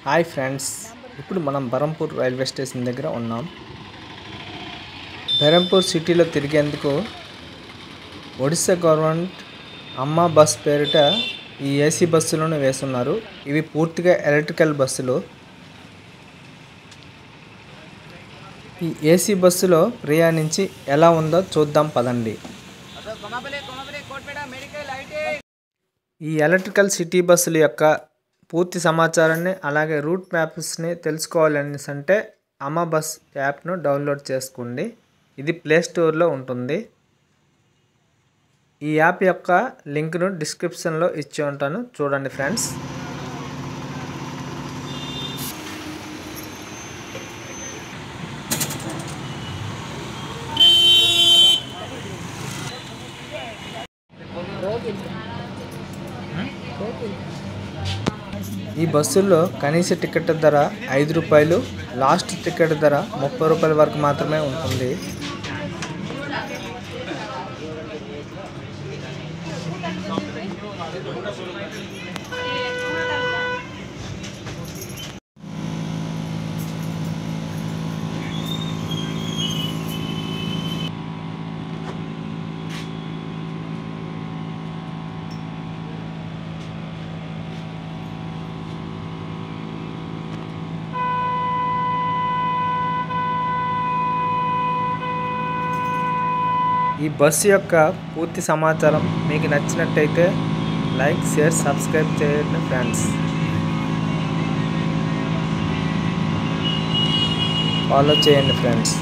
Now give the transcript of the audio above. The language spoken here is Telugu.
హాయ్ ఫ్రెండ్స్, ఇప్పుడు మనం బరంపూర్ రైల్వే స్టేషన్ దగ్గర ఉన్నాం. బరంపూర్ సిటీలో తిరిగేందుకు ఒడిశా గవర్నమెంట్ అమ్మ బస్ పేరిట ఈ ఏసీ బస్సులను వేస్తున్నారు. ఇవి పూర్తిగా ఎలక్ట్రికల్ బస్సులు. ఈ ఏసీ బస్సులో ప్రయాణించి ఎలా ఉందో చూద్దాం పదండి. ఈ ఎలక్ట్రికల్ సిటీ బస్సుల యొక్క పూర్తి సమాచారాన్ని అలాగే రూట్ మ్యాప్స్ని తెలుసుకోవాలనేసంటే అమ్మ బస్ యాప్ను డౌన్లోడ్ చేసుకోండి. ఇది ప్లే స్టోర్లో ఉంటుంది. ఈ యాప్ యొక్క లింక్ను డిస్క్రిప్షన్లో ఇచ్చి ఉంటాను, చూడండి ఫ్రెండ్స్. ఈ బస్సుల్లో కనీస టికెట్ ధర 5 రూపాయలు, లాస్ట్ టికెట్ ధర 30 రూపాయల వరకు మాత్రమే ఉంటుంది. ఈ బస్సు యొక్క పూర్తి సమాచారం మీకు నచ్చినట్టయితే లైక్, షేర్, సబ్స్క్రైబ్ చేయండి ఫ్రెండ్స్. ఫాలో చేయండి ఫ్రెండ్స్.